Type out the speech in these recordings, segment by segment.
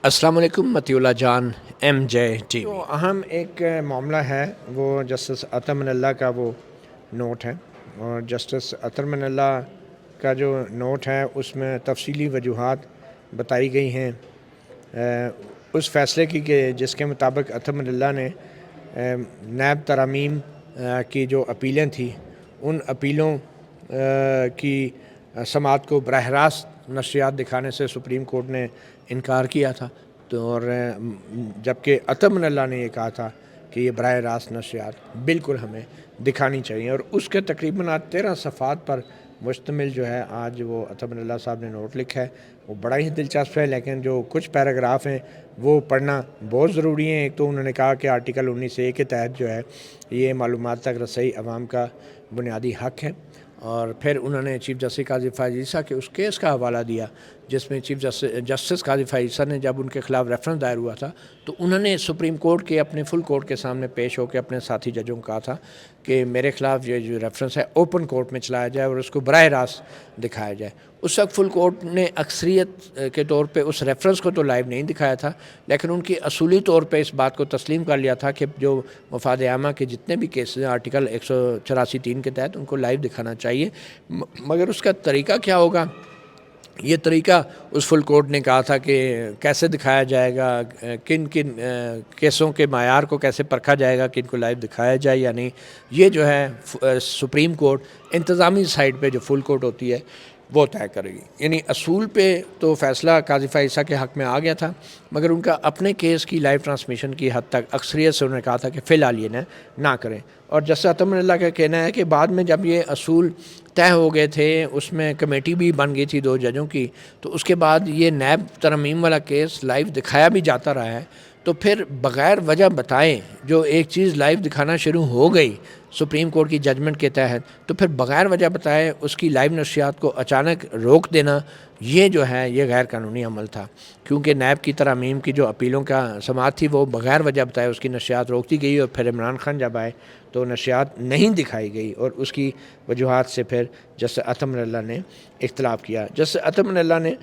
السلام علیکم متی اللہ جان ایم جے ٹی جو وی۔ اہم ایک معاملہ ہے وہ جسٹس عطا من اللہ کا وہ نوٹ ہے، اور جسٹس عطا من اللہ کا جو نوٹ ہے اس میں تفصیلی وجوہات بتائی گئی ہیں اس فیصلے کی کہ جس کے مطابق عطا من اللہ نے نیب ترامیم کی جو اپیلیں تھیں ان اپیلوں کی سماعت کو براہ راست نشریات دکھانے سے سپریم کورٹ نے انکار کیا تھا، تو اور جبکہ عطا من اللہ نے یہ کہا تھا کہ یہ براہ راست نشریات بالکل ہمیں دکھانی چاہیے، اور اس کے تقریباً 13 صفحات پر مشتمل جو ہے آج وہ عطا من اللہ صاحب نے نوٹ لکھا ہے، وہ بڑا ہی دلچسپ ہے، لیکن جو کچھ پیراگراف ہیں وہ پڑھنا بہت ضروری ہیں۔ ایک تو انہوں نے کہا کہ آرٹیکل 19(a) کے تحت جو ہے یہ معلومات تک رسائی عوام کا بنیادی حق ہے، اور پھر انہوں نے چیف جسٹس قاضی فائز عیسیٰ کے اس کیس کا حوالہ دیا جس میں چیف جسٹس قاضی فائز عیسیٰ نے جب ان کے خلاف ریفرنس دائر ہوا تھا تو انہوں نے سپریم کورٹ کے اپنے فل کورٹ کے سامنے پیش ہو کے اپنے ساتھی ججوں کو کہا تھا کہ میرے خلاف یہ جو ریفرنس ہے اوپن کورٹ میں چلایا جائے اور اس کو براہ راست دکھایا جائے۔ اس وقت فل کورٹ نے اکثریت کے طور پہ اس ریفرنس کو تو لائیو نہیں دکھایا تھا، لیکن ان کی اصولی طور پہ اس بات کو تسلیم کر لیا تھا کہ جو مفاد عامہ کے جتنے بھی کیسز ہیں آرٹیکل 184(3) کے تحت ان کو لائیو دکھانا چاہیے، مگر اس کا طریقہ کیا ہوگا، یہ طریقہ اس فل کورٹ نے کہا تھا کہ کیسے دکھایا جائے گا، کن کن کیسوں کے معیار کو کیسے پرکھا جائے گا کہ ان کو لائیو دکھایا جائے یا نہیں، یہ جو ہے سپریم کورٹ انتظامی سائڈ پہ جو فل کورٹ ہوتی ہے وہ طے کرے گی۔ یعنی اصول پہ تو فیصلہ قاضی فائز عیسیٰ کے حق میں آ گیا تھا، مگر ان کا اپنے کیس کی لائیو ٹرانسمیشن کی حد تک اکثریت سے انہوں نے کہا تھا کہ فی الحال یہ نہ کریں، اور جسٹس عطا من اللہ کا کہنا ہے کہ بعد میں جب یہ اصول طے ہو گئے تھے، اس میں کمیٹی بھی بن گئی تھی 2 ججوں کی، تو اس کے بعد یہ نیب ترمیم والا کیس لائیو دکھایا بھی جاتا رہا ہے، تو پھر بغیر وجہ بتائے جو ایک چیز لائیو دکھانا شروع ہو گئی سپریم کورٹ کی ججمنٹ کے تحت، تو پھر بغیر وجہ بتائے اس کی لائیو نشریات کو اچانک روک دینا یہ جو ہے یہ غیر قانونی عمل تھا، کیونکہ نیب کی ترامیم کی جو اپیلوں کا سماعت تھی وہ بغیر وجہ بتائے اس کی نشریات روک دی گئی، اور پھر عمران خان جب آئے تو نشریات نہیں دکھائی گئی، اور اس کی وجوہات سے پھر جسٹس عطا من اللہ نے اختلاف کیا۔ جسٹس عطا من اللہ نے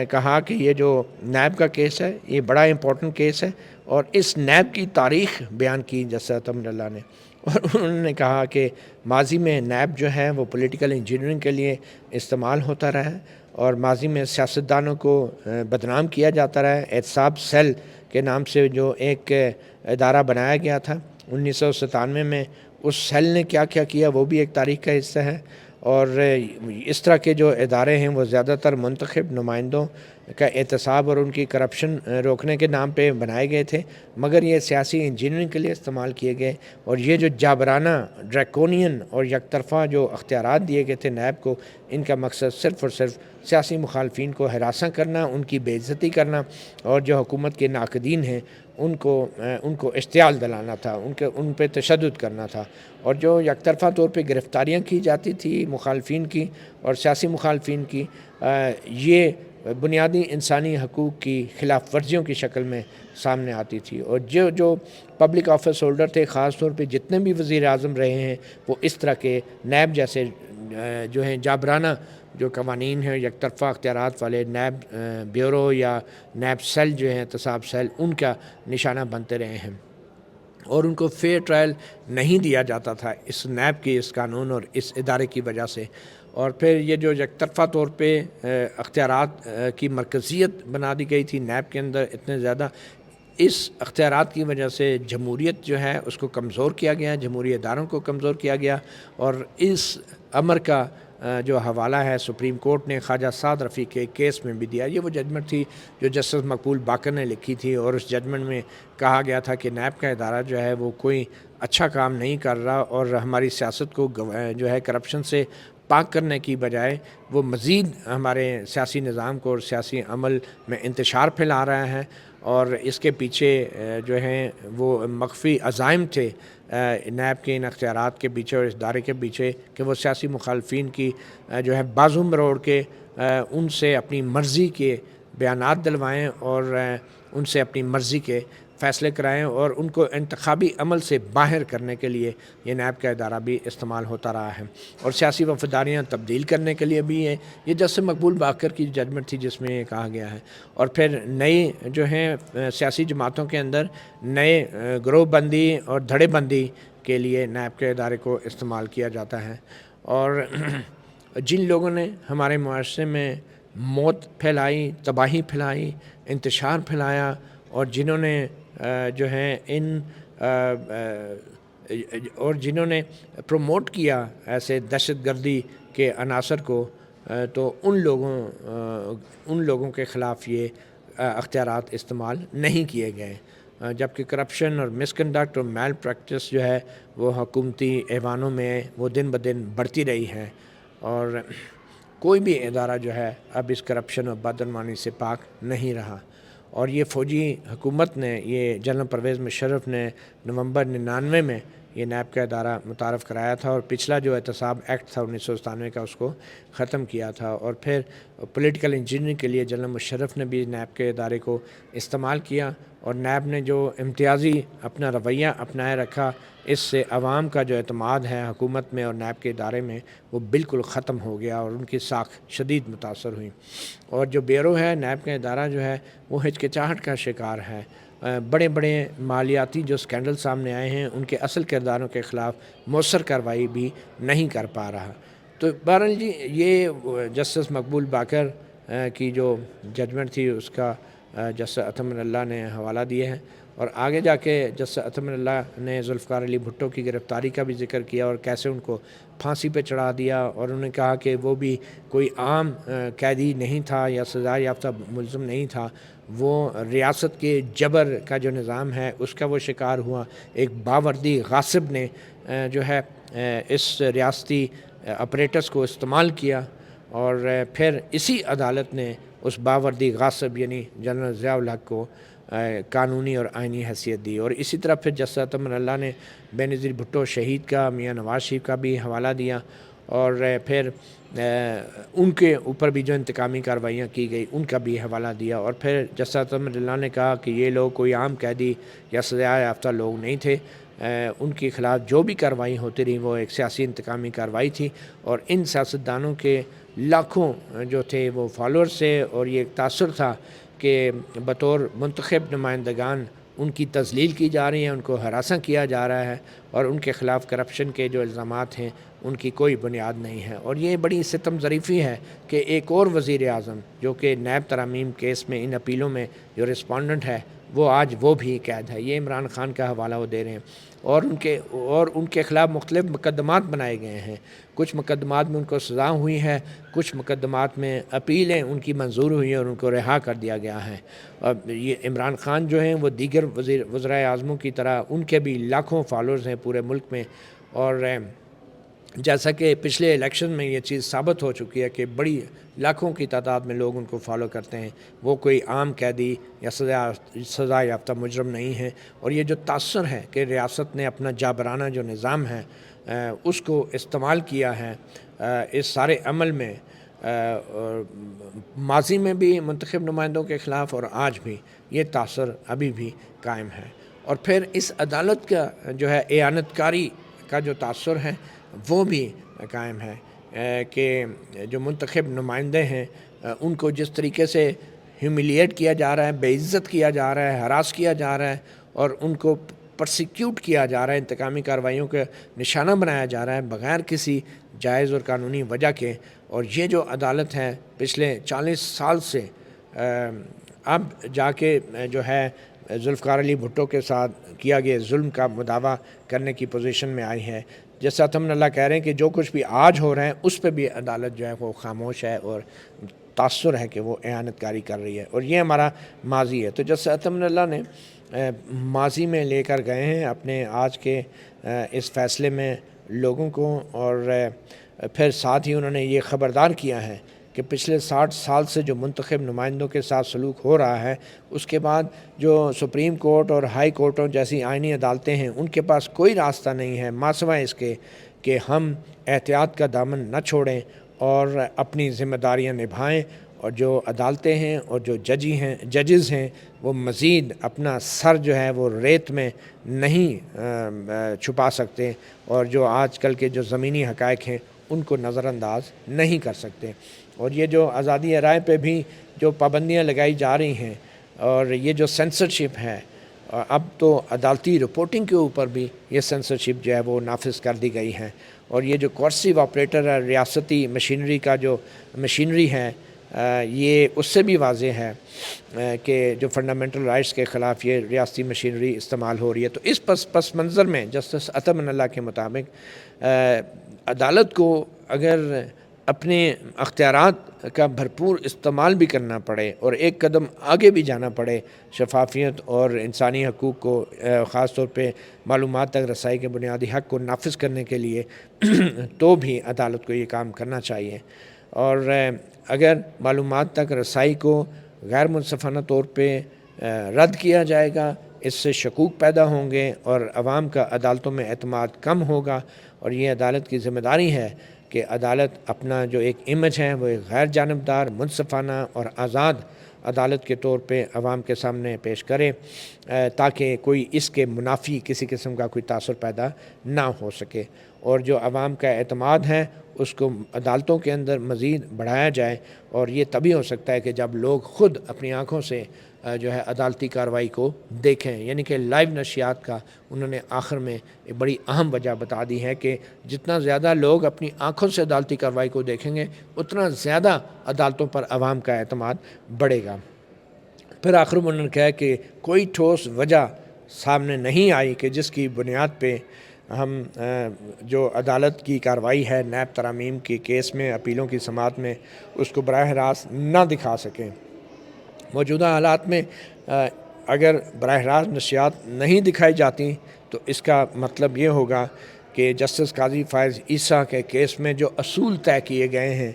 کہا کہ یہ جو نیب کا کیس ہے یہ بڑا امپورٹنٹ کیس ہے، اور اس نیب کی تاریخ بیان کی جسٹس عطا من اللہ نے، اور انہوں نے کہا کہ ماضی میں نیب جو ہے وہ پولیٹیکل انجینئرنگ کے لیے استعمال ہوتا رہا ہے، اور ماضی میں سیاستدانوں کو بدنام کیا جاتا رہا ہے۔ احتساب سیل کے نام سے جو ایک ادارہ بنایا گیا تھا 1997 میں، اس سیل نے کیا کیا کیا وہ بھی ایک تاریخ کا حصہ ہے، اور اس طرح کے جو ادارے ہیں وہ زیادہ تر منتخب نمائندوں کا احتساب اور ان کی کرپشن روکنے کے نام پہ بنائے گئے تھے، مگر یہ سیاسی انجینئرنگ کے لیے استعمال کیے گئے، اور یہ جو جابرانہ ڈریکونین اور یک طرفہ جو اختیارات دیے گئے تھے نیب کو، ان کا مقصد صرف اور صرف سیاسی مخالفین کو ہراساں کرنا، ان کی بے عزتی کرنا، اور جو حکومت کے ناقدین ہیں ان کو اشتعال دلانا تھا، ان پہ تشدد کرنا تھا، اور جو یک طرفہ طور پہ گرفتاریاں کی جاتی تھی مخالفین کی اور سیاسی مخالفین کی، یہ بنیادی انسانی حقوق کی خلاف ورزیوں کی شکل میں سامنے آتی تھی، اور جو پبلک آفس ہولڈر تھے، خاص طور پہ جتنے بھی وزیر اعظم رہے ہیں وہ اس طرح کے نیب جیسے جو ہیں جابرانہ جو قوانین ہیں، یک طرفہ اختیارات والے نیب بیورو یا نیب سیل جو ہیں احتساب سیل، ان کا نشانہ بنتے رہے ہیں، اور ان کو فیئر ٹرائل نہیں دیا جاتا تھا اس نیب کی اس قانون اور اس ادارے کی وجہ سے۔ اور پھر یہ جو یک طرفہ طور پہ اختیارات کی مرکزیت بنا دی گئی تھی نیب کے اندر اتنے زیادہ، اس اختیارات کی وجہ سے جمہوریت جو ہے اس کو کمزور کیا گیا، جمہوری اداروں کو کمزور کیا گیا، اور اس امر کا جو حوالہ ہے سپریم کورٹ نے خواجہ سعد رفیق کے کیس میں بھی دیا۔ یہ وہ ججمنٹ تھی جو جسٹس مقبول باقر نے لکھی تھی، اور اس ججمنٹ میں کہا گیا تھا کہ نیب کا ادارہ جو ہے وہ کوئی اچھا کام نہیں کر رہا، اور ہماری سیاست کو جو ہے کرپشن سے پاک کرنے کی بجائے وہ مزید ہمارے سیاسی نظام کو اور سیاسی عمل میں انتشار پھیلا رہا ہے، اور اس کے پیچھے جو ہیں وہ مخفی عزائم تھے نیب کے ان اختیارات کے پیچھے اور اس ادارے کے پیچھے، کہ وہ سیاسی مخالفین کی جو ہے بازو مروڑ کے ان سے اپنی مرضی کے بیانات دلوائیں اور ان سے اپنی مرضی کے فیصلے کرائیں اور ان کو انتخابی عمل سے باہر کرنے کے لیے یہ نیب کا ادارہ بھی استعمال ہوتا رہا ہے، اور سیاسی وفاداریاں تبدیل کرنے کے لیے بھی یہ جسٹس مقبول باقر کی ججمنٹ تھی جس میں یہ کہا گیا ہے، اور پھر نئی جو ہیں سیاسی جماعتوں کے اندر نئے گروہ بندی اور دھڑے بندی کے لیے نیب کے ادارے کو استعمال کیا جاتا ہے۔ اور جن لوگوں نے ہمارے معاشرے میں موت پھیلائی، تباہی پھیلائی، انتشار پھیلایا، اور جنہوں نے جو ہیں اور جنہوں نے پروموٹ کیا ایسے دہشت گردی کے عناصر کو، تو ان لوگوں کے خلاف یہ اختیارات استعمال نہیں کیے گئے، جبکہ کرپشن اور مس کنڈکٹ اور میل پریکٹس جو ہے وہ حکومتی ایوانوں میں وہ دن بدن بڑھتی رہی ہے، اور کوئی بھی ادارہ جو ہے اب اس کرپشن اور بدعنوانی سے پاک نہیں رہا۔ اور یہ فوجی حکومت نے، یہ جنرل پرویز مشرف نے نومبر 99 میں یہ نیب کا ادارہ متعارف کرایا تھا، اور پچھلا جو احتساب ایکٹ تھا 1997 کا اس کو ختم کیا تھا، اور پھر پولیٹیکل انجینئرنگ کے لیے جنرل مشرف نے بھی نیب کے ادارے کو استعمال کیا، اور نیب نے جو امتیازی اپنا رویہ اپنائے رکھا، اس سے عوام کا جو اعتماد ہے حکومت میں اور نیب کے ادارے میں وہ بالکل ختم ہو گیا، اور ان کی ساکھ شدید متاثر ہوئی۔ اور جو بیورو ہے، نیب کا ادارہ جو ہے وہ ہچکچاہٹ کا شکار ہے، بڑے بڑے مالیاتی جو سکینڈل سامنے آئے ہیں ان کے اصل کرداروں کے خلاف مؤثر کارروائی بھی نہیں کر پا رہا۔ تو بہرحال جی، یہ جسٹس مقبول باقر کی جو ججمنٹ تھی اس کا جسٹس اطہر من اللہ نے حوالہ دیا ہے، اور آگے جا کے جسٹس اطہر من اللہ نے ذوالفقار علی بھٹو کی گرفتاری کا بھی ذکر کیا، اور کیسے ان کو پھانسی پہ چڑھا دیا، اور انہوں نے کہا کہ وہ بھی کوئی عام قیدی نہیں تھا یا سزا یافتہ ملزم نہیں تھا، وہ ریاست کے جبر کا جو نظام ہے اس کا وہ شکار ہوا، ایک باوردی غاصب نے جو ہے اس ریاستی اپریٹس کو استعمال کیا، اور پھر اسی عدالت نے اس باوردی غاصب یعنی جنرل ضیاء الحق کو قانونی اور آئینی حیثیت دی۔ اور اسی طرح پھر جسٹس اطہر من اللہ نے بے نظیر بھٹو شہید کا، میاں نواز شریف کا بھی حوالہ دیا، اور پھر ان کے اوپر بھی جو انتقامی کارروائیاں کی گئی ان کا بھی حوالہ دیا، اور پھر جسٹس اطہر من اللہ نے کہا کہ یہ لوگ کوئی عام قیدی یا سزا یافتہ لوگ نہیں تھے، ان کے خلاف جو بھی کارروائی ہوتی رہی وہ ایک سیاسی انتقامی کارروائی تھی، اور ان سیاستدانوں کے لاکھوں جو تھے وہ فالوورز تھے، اور یہ ایک تاثر تھا کہ بطور منتخب نمائندگان ان کی تذلیل کی جا رہی ہے، ان کو ہراساں کیا جا رہا ہے، اور ان کے خلاف کرپشن کے جو الزامات ہیں ان کی کوئی بنیاد نہیں ہے۔ اور یہ بڑی ستم ظریفی ہے کہ ایک اور وزیر اعظم جو کہ نیب ترامیم کیس میں ان اپیلوں میں جو رسپونڈنٹ ہے وہ آج وہ بھی قید ہے۔ یہ عمران خان کا حوالہ وہ دے رہے ہیں، اور ان کے خلاف مختلف مقدمات بنائے گئے ہیں، کچھ مقدمات میں ان کو سزا ہوئی ہے، کچھ مقدمات میں اپیلیں ان کی منظور ہوئی ہیں اور ان کو رہا کر دیا گیا ہے۔ اب یہ عمران خان جو ہیں وہ دیگر وزرائے اعظموں کی طرح ان کے بھی لاکھوں فالوورز ہیں پورے ملک میں، اور جیسا کہ پچھلے الیکشن میں یہ چیز ثابت ہو چکی ہے کہ بڑی لاکھوں کی تعداد میں لوگ ان کو فالو کرتے ہیں، وہ کوئی عام قیدی یا سزا یافتہ مجرم نہیں ہیں۔ اور یہ جو تاثر ہے کہ ریاست نے اپنا جابرانہ جو نظام ہے اس کو استعمال کیا ہے اس سارے عمل میں، ماضی میں بھی منتخب نمائندوں کے خلاف اور آج بھی یہ تاثر ابھی بھی قائم ہے۔ اور پھر اس عدالت کا جو ہے اعانت کاری کا جو تاثر ہے وہ بھی قائم ہے کہ جو منتخب نمائندے ہیں ان کو جس طریقے سے ہیوملیٹ کیا جا رہا ہے، بے عزت کیا جا رہا ہے، ہراس کیا جا رہا ہے، اور ان کو پرسیکیوٹ کیا جا رہا ہے، انتقامی کارروائیوں کا نشانہ بنایا جا رہا ہے بغیر کسی جائز اور قانونی وجہ کے۔ اور یہ جو عدالت ہے پچھلے 40 سال سے اب جا کے جو ہے ذوالفقار علی بھٹو کے ساتھ کیا گیا ظلم کا مداوع کرنے کی پوزیشن میں آئی ہے۔ جیسا اطہر من اللہ کہہ رہے ہیں کہ جو کچھ بھی آج ہو رہا ہے اس پہ بھی عدالت جو ہے وہ خاموش ہے، اور تاثر ہے کہ وہ اعانت کاری کر رہی ہے، اور یہ ہمارا ماضی ہے۔ تو جیسا اطہر من اللہ نے ماضی میں لے کر گئے ہیں اپنے آج کے اس فیصلے میں لوگوں کو، اور پھر ساتھ ہی انہوں نے یہ خبردار کیا ہے کہ پچھلے 60 سال سے جو منتخب نمائندوں کے ساتھ سلوک ہو رہا ہے اس کے بعد جو سپریم کورٹ اور ہائی کورٹوں جیسی آئینی عدالتیں ہیں ان کے پاس کوئی راستہ نہیں ہے ماسوائے اس کے کہ ہم احتیاط کا دامن نہ چھوڑیں اور اپنی ذمہ داریاں نبھائیں اور جو عدالتیں ہیں اور جو ججز ہیں وہ مزید اپنا سر جو ہے وہ ریت میں نہیں چھپا سکتے، اور جو آج کل کے جو زمینی حقائق ہیں ان کو نظر انداز نہیں کر سکتے۔ اور یہ جو آزادی رائے پہ بھی جو پابندیاں لگائی جا رہی ہیں، اور یہ جو سینسرشپ ہے، اب تو عدالتی رپورٹنگ کے اوپر بھی یہ سینسرشپ جو ہے وہ نافذ کر دی گئی ہے، اور یہ جو کورسیو آپریٹر ہے، ریاستی مشینری کا جو مشینری ہے، یہ اس سے بھی واضح ہے کہ جو فنڈامنٹل رائٹس کے خلاف یہ ریاستی مشینری استعمال ہو رہی ہے۔ تو اس پس منظر میں جسٹس عطا من اللہ کے مطابق عدالت کو اگر اپنے اختیارات کا بھرپور استعمال بھی کرنا پڑے اور ایک قدم آگے بھی جانا پڑے شفافیت اور انسانی حقوق کو، خاص طور پہ معلومات تک رسائی کے بنیادی حق کو نافذ کرنے کے لیے تو بھی عدالت کو یہ کام کرنا چاہیے۔ اور اگر معلومات تک رسائی کو غیر منصفانہ طور پہ رد کیا جائے گا، اس سے شکوک پیدا ہوں گے اور عوام کا عدالتوں میں اعتماد کم ہوگا، اور یہ عدالت کی ذمہ داری ہے کہ عدالت اپنا جو ایک امیج ہے وہ ایک غیر جانبدار، منصفانہ اور آزاد عدالت کے طور پہ عوام کے سامنے پیش کرے، تاکہ کوئی اس کے منافی کسی قسم کا کوئی تاثر پیدا نہ ہو سکے، اور جو عوام کا اعتماد ہے اس کو عدالتوں کے اندر مزید بڑھایا جائے۔ اور یہ تبھی ہو سکتا ہے کہ جب لوگ خود اپنی آنکھوں سے جو ہے عدالتی کارروائی کو دیکھیں، یعنی کہ لائیو نشریات کا انہوں نے آخر میں ایک بڑی اہم وجہ بتا دی ہے کہ جتنا زیادہ لوگ اپنی آنکھوں سے عدالتی کارروائی کو دیکھیں گے اتنا زیادہ عدالتوں پر عوام کا اعتماد بڑھے گا۔ پھر آخر میں انہوں نے کہا کہ کوئی ٹھوس وجہ سامنے نہیں آئی کہ جس کی بنیاد پہ ہم جو عدالت کی کارروائی ہے نیب ترامیم کی کیس میں اپیلوں کی سماعت میں اس کو براہ راست نہ دکھا سکیں۔ موجودہ حالات میں اگر براہ راست نشریات نہیں دکھائی جاتی تو اس کا مطلب یہ ہوگا کہ جسٹس قاضی فائز عیسیٰ کے کیس میں جو اصول طے کیے گئے ہیں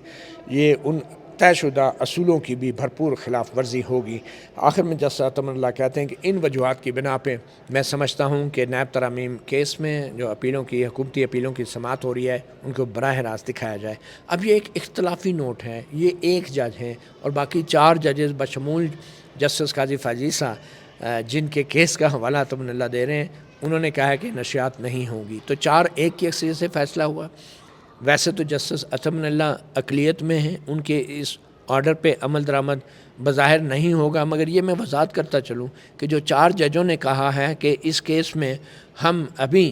یہ ان طے شدہ اصولوں کی بھی بھرپور خلاف ورزی ہوگی۔ آخر میں جسٹس عطا من اللہ کہتے ہیں کہ ان وجوہات کی بنا پہ میں سمجھتا ہوں کہ نیب ترامیم کیس میں جو اپیلوں کی حکومتی اپیلوں کی سماعت ہو رہی ہے ان کو براہ راست دکھایا جائے۔ اب یہ ایک اختلافی نوٹ ہے، یہ ایک جج ہیں اور باقی 4 ججز بشمول جسٹس قاضی فائز عیسیٰ جن کے کیس کا حوالہ عطا من اللہ دے رہے ہیں، انہوں نے کہا ہے کہ نشریات نہیں ہوگی، تو 4-1 کی اکثریت سے فیصلہ ہوا۔ ویسے تو جسٹس عطا من اللہ اقلیت میں ہیں، ان کے اس آرڈر پہ عمل درآمد بظاہر نہیں ہوگا، مگر یہ میں وضاحت کرتا چلوں کہ جو 4 ججوں نے کہا ہے کہ اس کیس میں ہم ابھی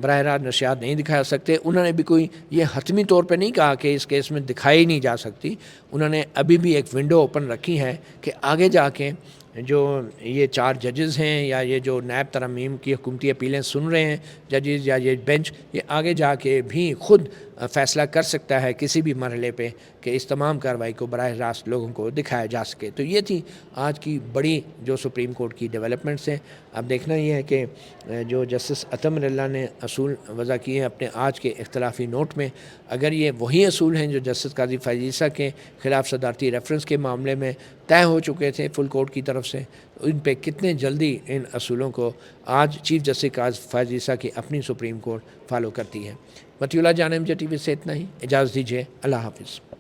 براہ راست نشریات نہیں دکھا سکتے، انہوں نے بھی کوئی یہ حتمی طور پہ نہیں کہا کہ اس کیس میں دکھائی نہیں جا سکتی، انہوں نے ابھی بھی ایک ونڈو اوپن رکھی ہے کہ آگے جا کے جو یہ 4 ججز ہیں یا یہ جو نیب ترامیم کی حکومتی اپیلیں سن رہے ہیں ججز یا یہ بینچ، یہ آگے جا کے بھی خود فیصلہ کر سکتا ہے کسی بھی مرحلے پہ کہ اس تمام کارروائی کو براہ راست لوگوں کو دکھایا جا سکے۔ تو یہ تھی آج کی بڑی جو سپریم کورٹ کی ڈیولپمنٹس ہیں۔ اب دیکھنا یہ ہے کہ جو جسٹس عطا من اللہ نے اصول وضع کیے ہیں اپنے آج کے اختلافی نوٹ میں، اگر یہ وہی اصول ہیں جو جسٹس قاضی فائز عیسیٰ کے خلاف صدارتی ریفرنس کے معاملے میں طے ہو چکے تھے فل کورٹ کی طرف سے، ان پہ کتنے جلدی ان اصولوں کو آج چیف جسٹس قاضی فائز عیسیٰ کی اپنی سپریم کورٹ فالو کرتی ہے۔ مطیع اللہ جان MJ TV سے اتنا ہی، اجازت دیجیے، اللہ حافظ۔